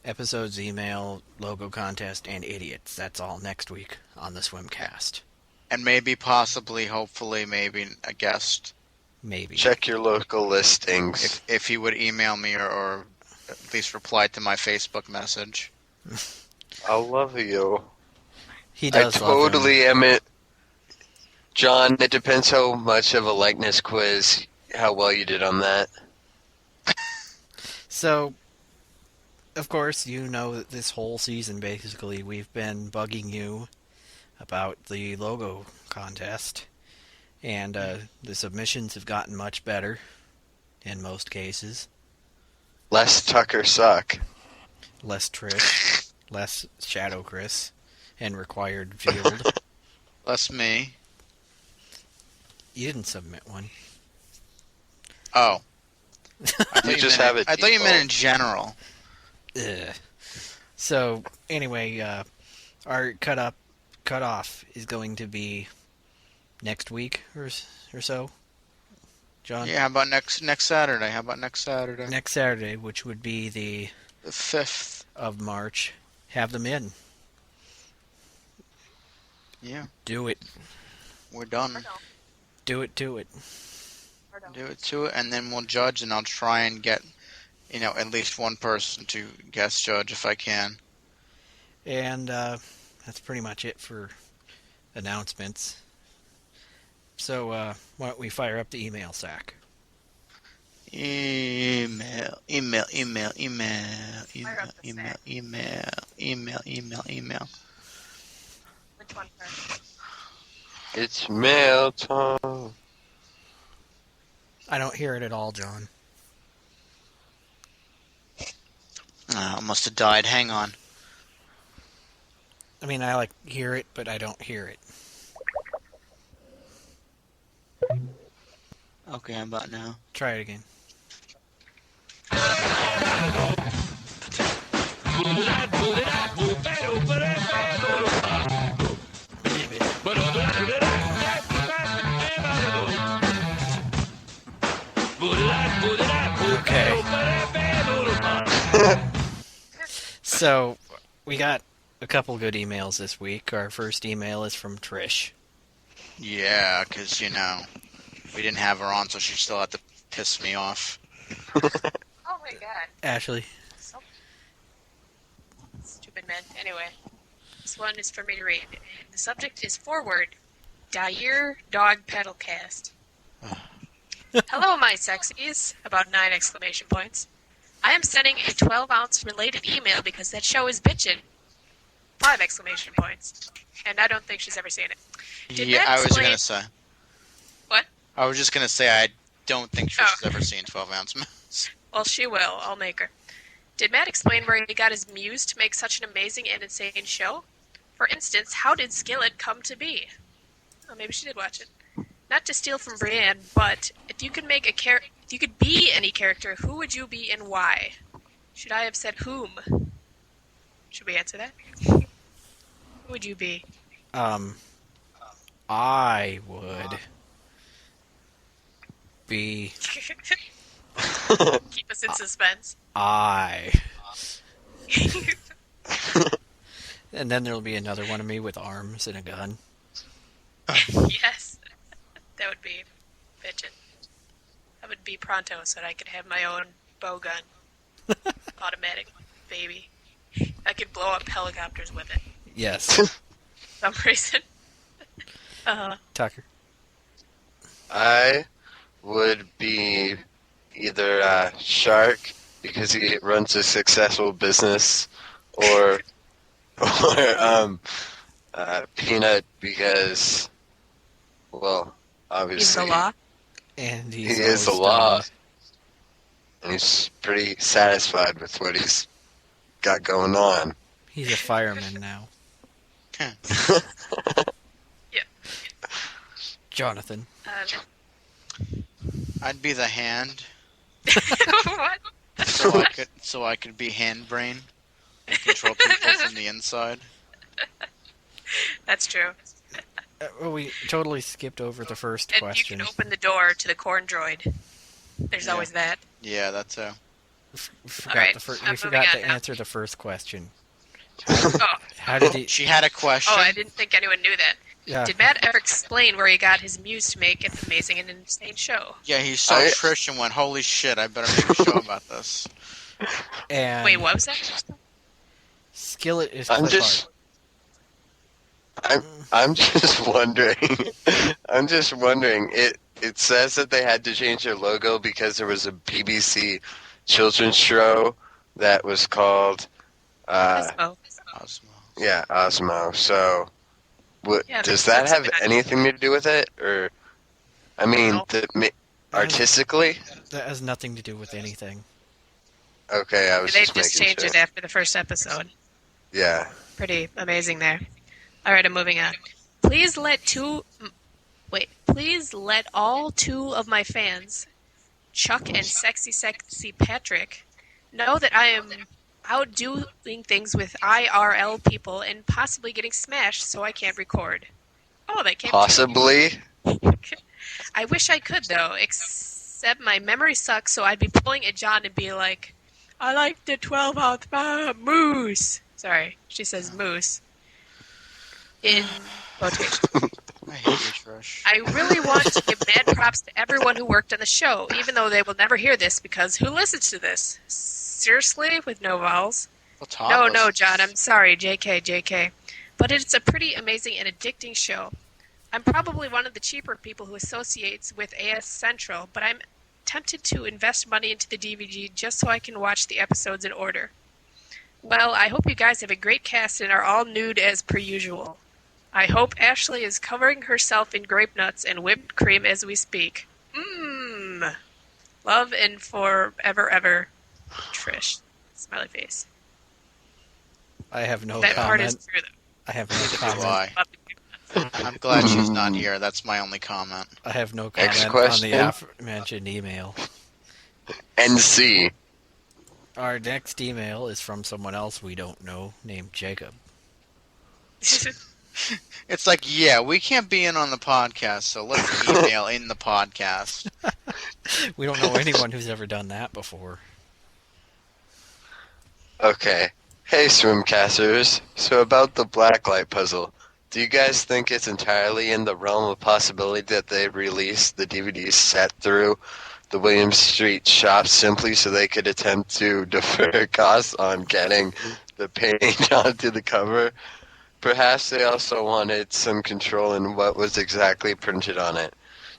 Episodes, email, logo contest, and idiots. That's all next week on the Swimcast. And maybe, possibly, hopefully, maybe a guest. Maybe. Check your local listings. If he would email me or at least reply to my Facebook message. I love you. He I does love him. totally am it. John, it depends how much of a likeness quiz, how well you did on that. So, of course, you know that this whole season, basically, we've been bugging you about the logo contest. And the submissions have gotten much better, in most cases. Less Tucker suck. Less Trish, less Shadow Chris, and required field. Less me. You didn't submit one. Oh. You just have it. I thought you meant in general. Ugh. So, anyway, our cutoff is going to be next week or so. John? Yeah, how about next Saturday? Next Saturday, which would be the 5th of March. Have them in. Yeah. Do it. We're done. Do it. Do it to it, and then we'll judge, and I'll try and get, at least one person to guest judge if I can. And that's pretty much it for announcements. So why don't we fire up the email sack? Email. Fire up the sack. Email. Which one first? It's mail time. I don't hear it at all, John. I must have died. Hang on. I mean, I hear it, but I don't hear it. Okay, how about now? Try it again. Okay. So, we got a couple good emails this week. Our first email is from Trish. Yeah, because, we didn't have her on, so she still had to piss me off. Oh my god. Ashley. So stupid men. Anyway, this one is for me to read. The subject is forward. Dire Dog Pedalcast. Hello, my sexies. About 9 exclamation points. I am sending a 12-ounce related email because that show is bitchin'. 5 exclamation points. And I don't think she's ever seen it. Yeah, I was going to say. What? I was just going to say I don't think she's ever seen 12-ounce mouse. Well, she will. I'll make her. Did Matt explain where he got his muse to make such an amazing and insane show? For instance, how did Skillet come to be? Oh, maybe she did watch it. Not to steal from Brienne, but if you could if you could be any character, who would you be and why? Should I have said whom? Should we answer that? Who would you be? I would be... Keep us in suspense. And then there'll be another one of me with arms and a gun. Yes. That would be bitchin'. I would be pronto so that I could have my own bow gun. Automatic, baby. I could blow up helicopters with it. Yes. For some reason. Tucker. I would be either Shark because he runs a successful business, or Peanut because, well, obviously He's the law. And he is the law, and he's pretty satisfied with what he's got going on. He's a fireman now. Yeah. Jonathan. I'd be the hand, What? so I could be hand brain and control people from the inside. That's true. Well, we totally skipped over the first And question. you can open the door to the corn droid. There's always that. Yeah, that's We forgot, Alright, we I'm forgot moving to on now. answer the first question. Oh, How did he... She had a question. I didn't think anyone knew that. Yeah. Did Matt ever explain where he got his muse to make an amazing and insane show? Yeah, he saw Trish and went, "Holy shit! I better make a show about this." And Wait, what was that? Skillet is I'm clip just, art. I'm just wondering. I'm just wondering. It says that they had to change their logo because there was a BBC children's show that was called Cosmo. Osmo. yeah, Osmo. So, Yeah, does that that looks have good. anything to do with it, or I mean, No. artistically? That has nothing to do with anything. Okay, I was They just just making changed sure. it after the first episode. Yeah. Pretty amazing there. All right, I'm moving on. Please let all two of my fans, Chuck and Sexy Patrick, know that I am out doing things with IRL people and possibly getting smashed so I can't record. Oh, that came Possibly. I wish I could, though, except my memory sucks, so I'd be pulling at John and be like, I like the 12-ounce moose. Sorry, she says moose. In quotation. I hate you, Trish. I really want to give mad props to everyone who worked on the show, even though they will never hear this, because who listens to this? Seriously? With no vowels? Well, Todd No, listens. John, I'm sorry, JK. But it's a pretty amazing and addicting show. I'm probably one of the cheaper people who associates with AS Central, but I'm tempted to invest money into the DVD just so I can watch the episodes in order. Well, I hope you guys have a great cast and are all nude as per usual. I hope Ashley is covering herself in grape nuts and whipped cream as we speak. Mmm. Love and forever, ever, Trish. Smiley face. I have no That part is comment. true, though. I have no So comment. do I. Love the grape nuts. I'm glad she's not here. That's my only comment. I have no Next comment on question. the aforementioned email. NC. Our next email is from someone else we don't know, named Jacob. It's like, yeah, we can't be in on the podcast, so let's email in the podcast. We don't know anyone who's ever done that before. Okay. Hey, Swimcasters. So about the blacklight puzzle, do you guys think it's entirely in the realm of possibility that they released the DVD set through the Williams Street shop simply so they could attempt to defer costs on getting the paint onto the cover? Perhaps they also wanted some control in what was exactly printed on it,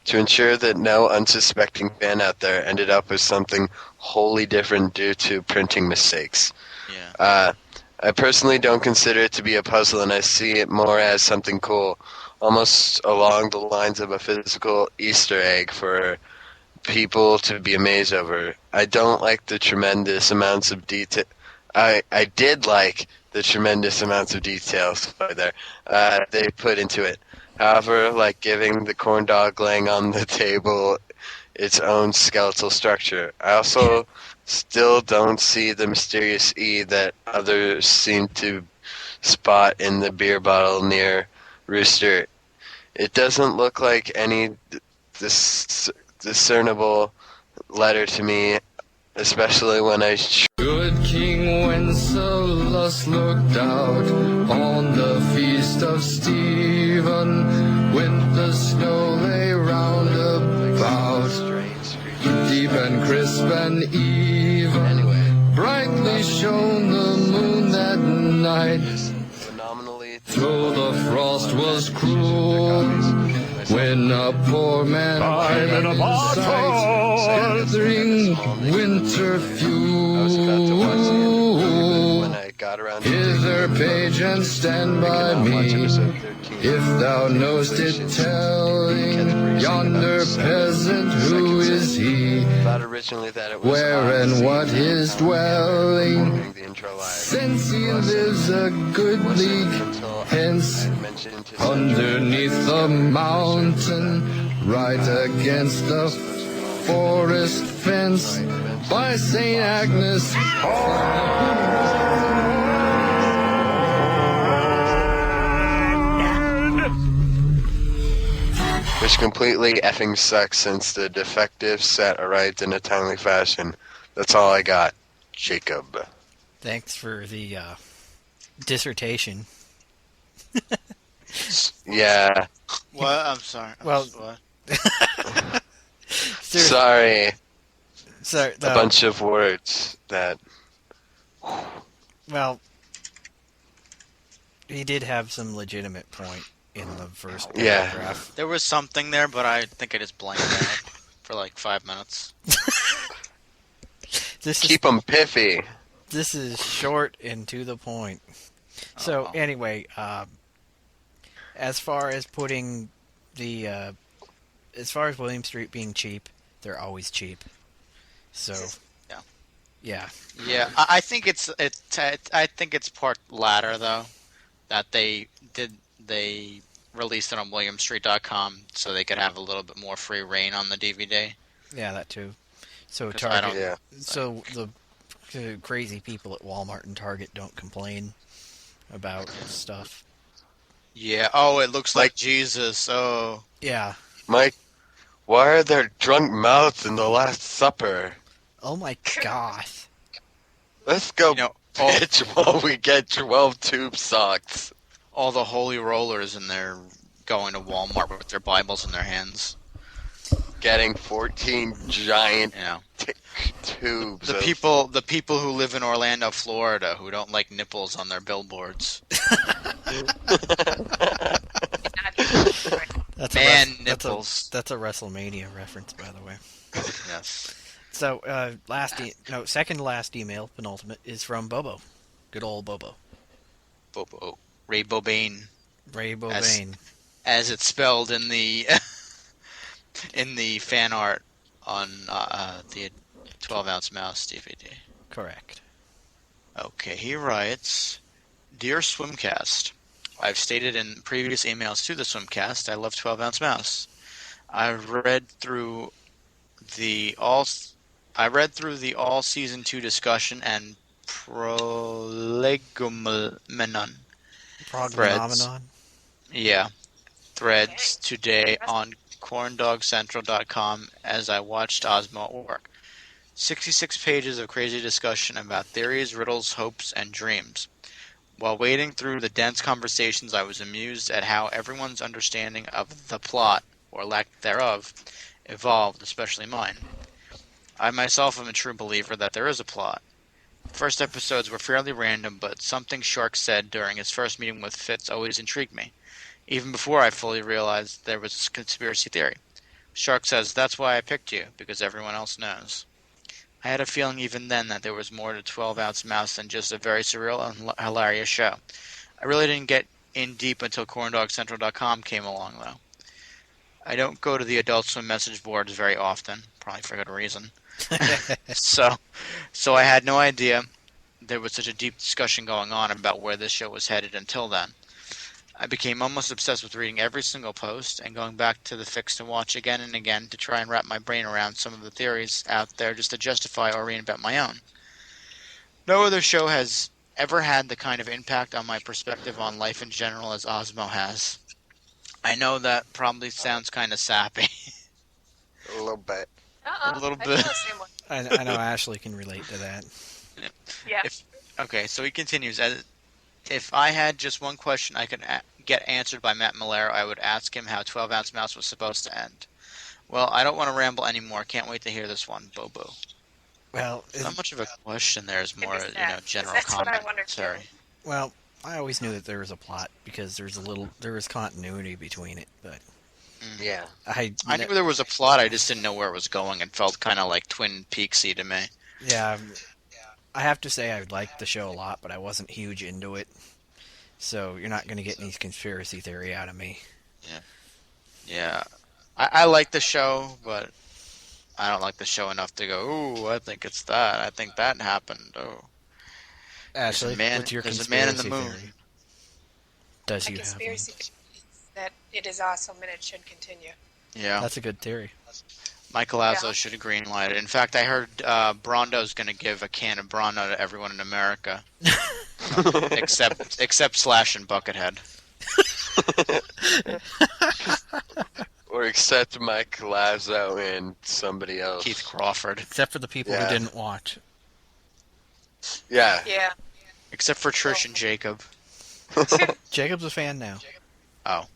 to ensure that no unsuspecting fan out there ended up with something wholly different due to printing mistakes. Yeah. I personally don't consider it to be a puzzle, and I see it more as something cool, almost along the lines of a physical Easter egg for people to be amazed over. I don't like the tremendous amounts of detail. I did like the tremendous amounts of details there they put into it. However, like giving the corn dog laying on the table its own skeletal structure. I also still don't see the mysterious E that others seem to spot in the beer bottle near Rooster. It doesn't look like any discernible letter to me, especially when I... Good King Wenceslas looked out on the feast of Stephen, when the snow lay round about, deep and crisp and even, brightly shone the moon that night, phenomenally... though the frost was cruel, when a poor man came in sight, gathering winter fuel. When I got around to Hither, page, and stand by me, if thou knowst it telling, yonder peasant, who is he? thought originally that it was Where and what his dwelling? the intro live. Since he lives a good league hence, underneath the mountain, right against the forest fence, by St. Agnes. Which completely effing sucks since the defective set arrived in a timely fashion. That's all I got. Jacob. Thanks for the dissertation. Yeah. What? I'm sorry. Well- What? Sorry. So, A bunch of words that... well, he did have some legitimate point in the first Yeah. paragraph. There was something there, but I think I just blanked out for like 5 minutes. Keep them piffy. This is short and to the point. So Oh. anyway, as far as putting the as far as William Street being cheap, they're always cheap. So Yeah. yeah. Yeah, I think I think it's part latter though, that they released it on WilliamStreet.com so they could have a little bit more free reign on the DVD. Yeah, that too. So 'Cause I Target. don't- Yeah. So the crazy people at Walmart and Target don't complain about stuff. Yeah. Oh, it looks like Jesus. Oh. Yeah. Mike, why are there drunk mouths in the Last Supper? Oh my gosh. Let's go You know, all, bitch while we get 12 tube socks. all the holy rollers and they're going to Walmart with their Bibles in their hands. Getting 14 giant You know, tubes. the people who live in Orlando, Florida, who don't like nipples on their billboards. That's Man, a nipples. That's a WrestleMania reference, by the way. Yes. So, second to last email, penultimate, is from Bobo. Good old Bobo. Bobo. Ray Bobane, Ray Bobain. as it's spelled in the in the fan art on the 12-ounce mouse DVD. Correct. Okay, he writes, Dear Swimcast, I've stated in previous emails to the Swimcast I love 12-ounce mouse. I read through the all season 2 discussion and prolegomena Prognomenon. threads today on corndoggcentral.com as I watched Ozmo at work. 66 pages of crazy discussion about theories, riddles, hopes, and dreams. While wading through the dense conversations, I was amused at how everyone's understanding of the plot, or lack thereof, evolved, especially mine. I myself am a true believer that there is a plot. First episodes were fairly random, but something Shark said during his first meeting with Fitz always intrigued me, even before I fully realized there was a conspiracy theory. Shark says, that's why I picked you, because everyone else knows. I had a feeling even then that there was more to 12-ounce mouse than just a very surreal and hilarious show. I really didn't get in deep until corndoggcentral.com came along, though. I don't go to the Adult Swim message boards very often, probably for good reason. So I had no idea there was such a deep discussion going on about where this show was headed until then. I became almost obsessed with reading every single post and going back to the fix to watch again and again to try and wrap my brain around some of the theories out there just to justify or reinvent my own. No other show has ever had the kind of impact on my perspective on life in general as Ozmo has. I know that probably sounds kind of sappy. A little bit. A little I bit. feel the same way. I know Ashley can relate to that. Yeah. Okay, so he continues. If I had just one question I could get answered by Matt Malero, I would ask him how 12-ounce mouse was supposed to end. Well, I don't want to ramble anymore. Can't wait to hear this one, Bobo. Well, It's not much of a question there. It's more, It is general that's what I comment. wondered, too. Sorry. well, I always knew that there was a plot because there was continuity between it, but Yeah. I knew there was a plot. I just didn't know where it was going and felt kind of like Twin Peaksy to me. yeah, I have to say I liked the show a lot, but I wasn't huge into it. So you're not going to get any conspiracy theory out of me. Yeah. I like the show, but I don't like the show enough to go, ooh, I think it's that. I think that happened. Oh. Ashley, what's your there's a conspiracy man in the moon. theory? Does My you have one? conspiracy theory is that it is awesome and it should continue. Yeah. That's a good theory. Michael Lazo Yeah. should have greenlighted. In fact, I heard Brondo's going to give a can of Brondo to everyone in America, except Slash and Buckethead. Or except Mike Lazo and somebody else. Keith Crawford. Except for the people Yeah. who didn't watch. Yeah. Yeah. Except for Trish and Jacob. Jacob's a fan now. Oh.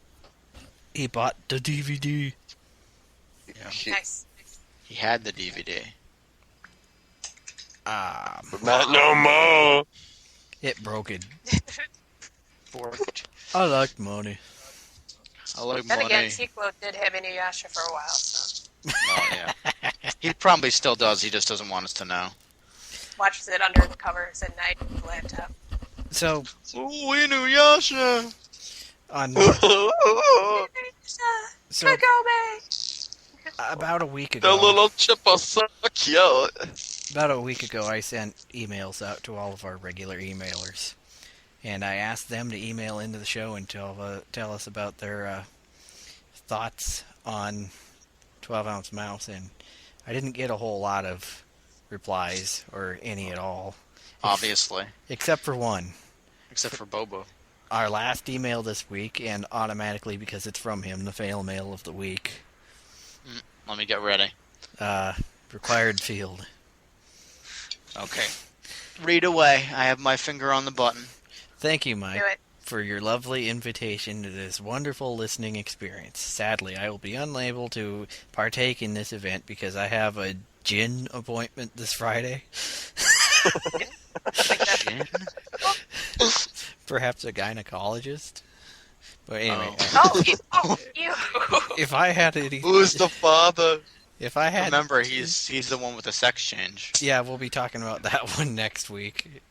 He bought the DVD. He- Nice. He had the DVD. Not no more. It broke it. Sport. I like money. I like Then money. again, Sequel did have Inuyasha for a while, so Oh, yeah. He probably still does. He just doesn't want us to know. watches it under the covers at night on the laptop. So, Oh, Inuyasha! on Inuyasha, so Kagome! about a week The ago, little chip is so cute. I sent emails out to all of our regular emailers, and I asked them to email into the show and tell us about their thoughts on 12-ounce mouse, and I didn't get a whole lot of replies, or any at all. Obviously. Except for one. Except for Bobo. Our last email this week, and automatically, because it's from him, the fail mail of the week. Let me get ready. Required field. Okay. Read away. I have my finger on the button. Thank you, Mike, Do it. for your lovely invitation to this wonderful listening experience. Sadly, I will be unable to partake in this event because I have a gin appointment this Friday. Gin? Perhaps a gynecologist. But anyway, You. if I had any, Who's the father? if I had, Remember, he's the one with the sex change. yeah, we'll be talking about that one next week.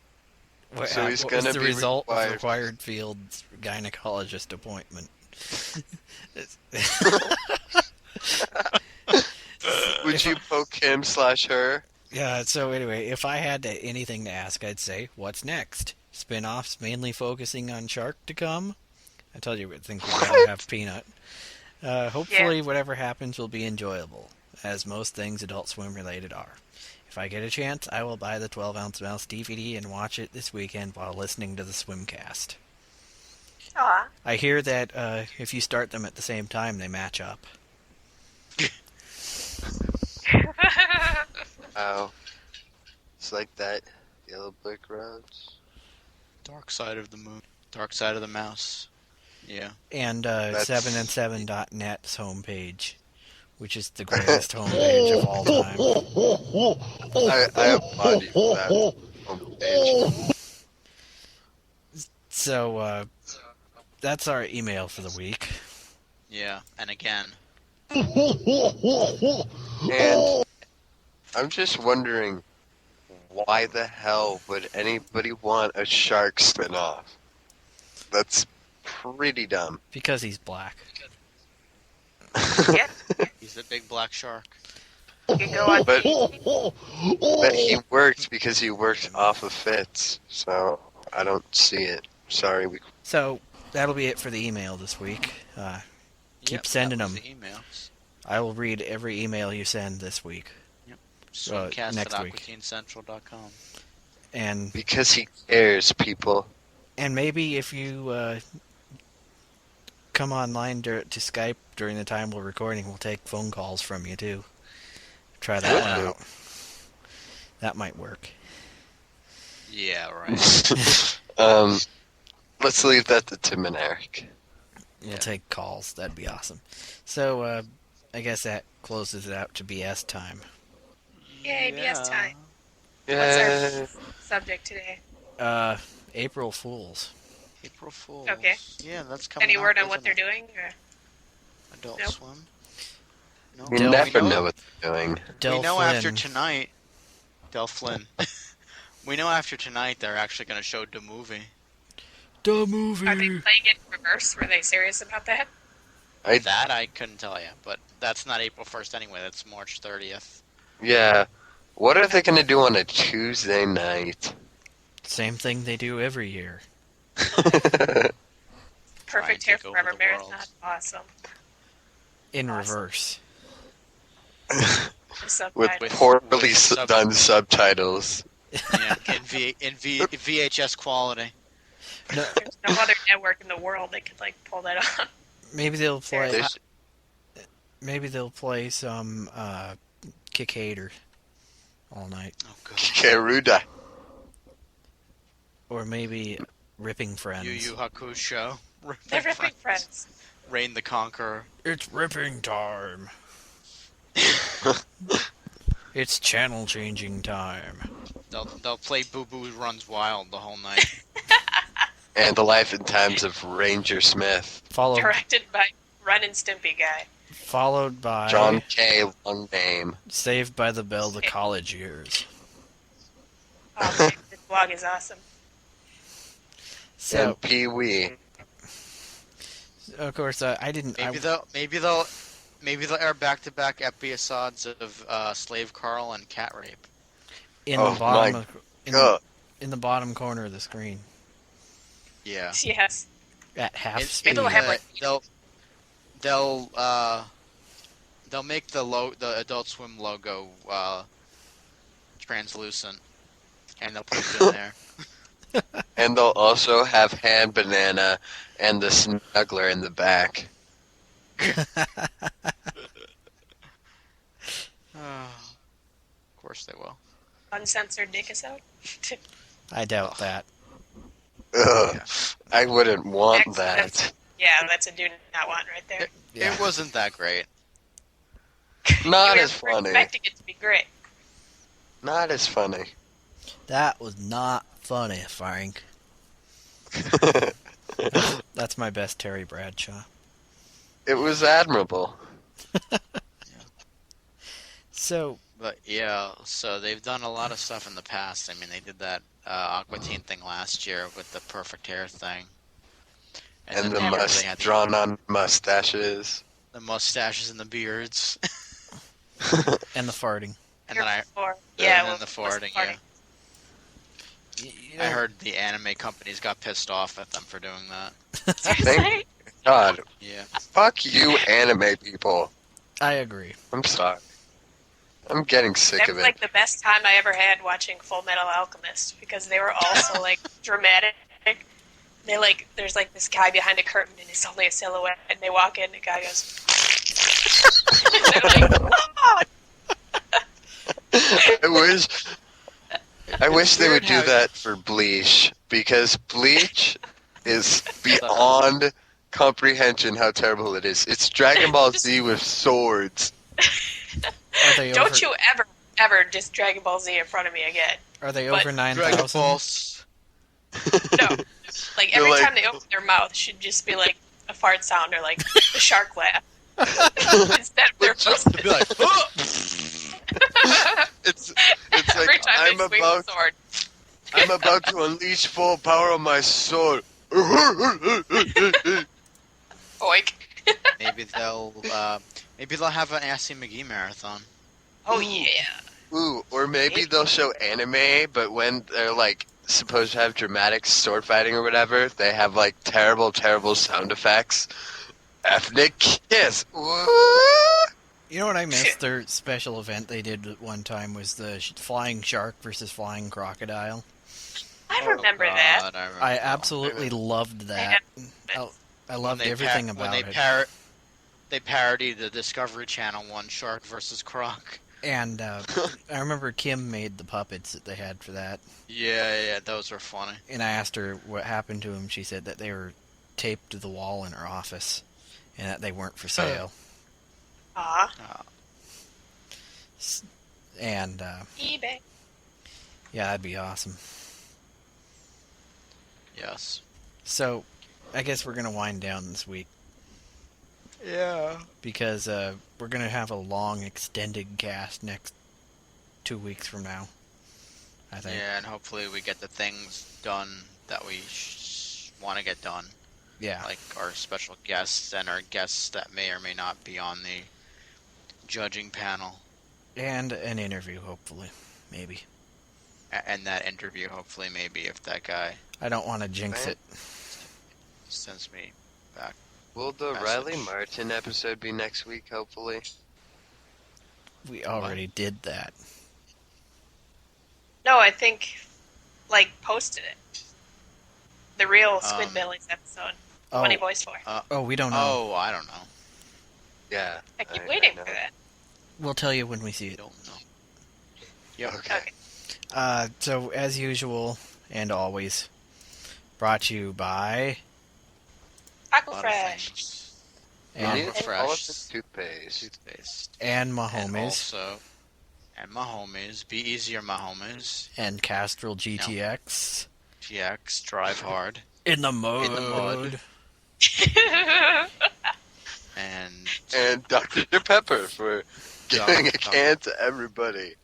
So he's what gonna was the be result required. of required field's gynecologist appointment? Would you poke him/her? Yeah, so anyway, if I had anything to ask, I'd say, what's next? Spin-offs mainly focusing on Shark to come? I told you we'd think we'd rather have Peanut. Hopefully whatever happens will be enjoyable, as most things Adult Swim related are. If I get a chance, I will buy the 12-ounce mouse DVD and watch it this weekend while listening to the Swimcast. Aw. I hear that if you start them at the same time, they match up. Oh. It's like that. Yellow brick roads. Dark side of the moon. Dark side of the mouse. Yeah. And That's- 7and7.net's homepage, which is the greatest homepage of all time. I applaud you for that homepage. So, that's our email for the week. Yeah. And again. And I'm just wondering, why the hell would anybody want a shark spin-off? That's pretty dumb. Because he's black. Yeah. He's the big black shark. You can go on. But he worked because he worked off of Fitz, so I don't see it. Sorry, So, that'll be it for the email this week. Keep sending that was them. the emails. I will read every email you send this week. Swimcast next at week. AquatineCentral.com. And because he cares, people. maybe if you come online to Skype during the time we're recording, we'll take phone calls from you too. Try that one out. That might work. Yeah, right. Let's leave that to Tim and Eric. We'll take calls. That'd be awesome. So, I guess that closes it out to BS time. Yay, BS time. Yeah. What's our subject today? April Fools. April Fools. Okay. Yeah, that's coming Any up, word on what isn't they're it? doing? Or? Adult Nope. Swim? No. We Del- never know what they're doing. Del We know Flynn. after tonight... Del Flynn. We know after tonight they're actually going to show the movie. The Are they movie. playing it in reverse? Were they serious about that? That I couldn't tell you, but that's not April 1st anyway. That's March 30th. Yeah. What are they going to do on a Tuesday night? Same thing they do every year. Perfect take Hair over Forever the Marathon. world. Awesome. In Awesome. reverse. The With subtitles. poorly done subtitles. Yeah, in VHS quality. No, There's no other network in the world that could pull that off. maybe they'll play. There's- Maybe they'll play some Kickader all night, Oh, God. Keruda. or maybe Ripping Friends. Yu Yu Hakusho. They're ripping friends. Reign the Conqueror. It's ripping time. It's channel changing time. They'll play Boo Boo Runs Wild the whole night. And The Life and Times of Ranger Smith. Directed by Ren and Stimpy guy. Followed by John K. Long name. Saved by the Bell, the college years. Oh man, this blog is awesome. So, And Pee Wee. of course, I didn't. Maybe they'll air back-to-back episodes of Slave Carl and Cat Rape. In Oh the bottom my of, God. in the bottom corner of the screen Yeah. Yes. at half It- speed. It'll have, like- they'll make the Adult Swim logo translucent, and they'll put it in there. And they'll also have Hand Banana and the Snuggler in the back. Of course they will. Uncensored dick episode. I doubt that. Ugh, I wouldn't want That's- that. Yeah, that's a do not want right there. Yeah. It wasn't that great. Not You as were funny. expecting it to be great. Not as funny. That was not funny, Frank. That's my best Terry Bradshaw. It was admirable. So, But yeah, so they've done a lot of stuff in the past. I mean, they did that Aqua Teen thing last year with the perfect hair thing. And then the they had drawn-on mustaches. the mustaches and the beards. and the farting. And then I Or, and yeah, then well, the what's farting. Yeah. I heard the anime companies got pissed off at them for doing that. Seriously? God, Yeah. fuck you anime people. I agree. I'm sorry. I'm getting sick That of was it. like the best time I ever had watching Full Metal Alchemist because they were all so like dramatic. They like there's like this guy behind a curtain and it's only a silhouette and they walk in and the guy goes and they're like, "Oh!" I wish they would do Weird how- that for Bleach, because Bleach is beyond comprehension how terrible it is. It's Dragon Ball Z with swords. Are they over, Don't you ever just Dragon Ball Z in front of me again. Are they but over Dragon 9,000? Balls. No. Like They're every like- time they open their mouth should just be like a fart sound or like the shark laugh. Instead of their Just Be like, "Oh!" It's every like time they swing the sword. I'm about to unleash full power of my sword. Oink. maybe they'll have an Assy McGee marathon. Oh yeah. Ooh, or maybe they'll show anime, but when they're like supposed to have dramatic sword fighting or whatever, they have like terrible, terrible sound effects. Ethnic kiss. You know what I missed? Their special event they did at one time was the flying shark versus flying crocodile. I remember that. God, I remember I that one. absolutely loved that. I loved When they everything when about they it. They parodied the Discovery Channel one, Shark versus Croc. And I remember Kim made the puppets that they had for that. Yeah, those were funny. And I asked her what happened to them. She said that they were taped to the wall in her office and that they weren't for sale. Aw. And eBay. yeah, that'd be awesome. Yes. So I guess we're going to wind down this week Yeah. because we're going to have a long extended cast next 2 weeks from now, I think. Yeah, and hopefully we get the things done that we want to get done. Yeah. Like our special guests and our guests that may or may not be on the judging panel. And an interview, hopefully. Maybe. And that interview, hopefully, maybe, if that guy I don't want to jinx it. sends me back. Will the Message. Riley Martin episode be next week, hopefully? We already did that. No, I think like posted it. The real Squidbillies episode. Oh, Funny Voice 4. we don't know. Oh, I don't know. Yeah. I keep I waiting know. for that. We'll tell you when we see I it. don't know. Yep. Okay. Okay. So, as usual, and always, brought to you by... Aqua A lot of Fresh. things. And, Need Fresh. all of the toothpaste. Toothpaste. and my And homies. also, and my homies. Be easier, my homies. And Castrol GTX. GX, drive hard. In the mud. In the mud. And Dr. Pepper for giving a Dr. can to everybody.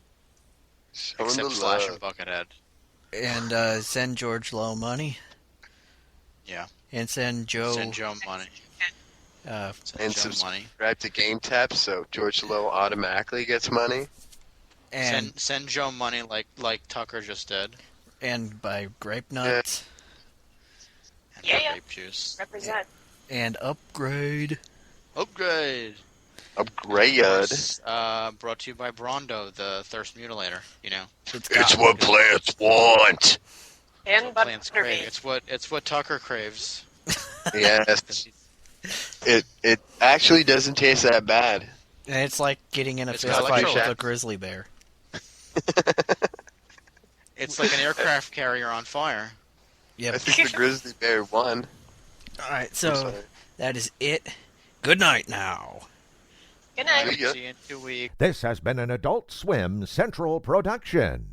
Showing Except the Slash love. and Buckethead. And send George Lowe money. Yeah. And send Joe. Send Joe money. Uh, Send And Joe money. subscribe to Game Tap so George Lowe automatically gets money. and Send Joe money like Tucker just did. and buy grape nuts. And Yeah. grape juice. Represent. And upgrade. Upgrade. Upgrade. Brought to you by Brondo, the thirst mutilator. You know, It's what plants want. And plants crave. Butterbean. It's what Tucker craves. Yes. It actually doesn't taste that bad. And it's like getting in a It's fist got fight with electrolytes. a grizzly bear. It's like an aircraft carrier on fire. Yep. I think the grizzly bear won. Alright, I'm so sorry. that is it. Good night now. Good night. See ya. See you in 2 weeks. This has been an Adult Swim Central production.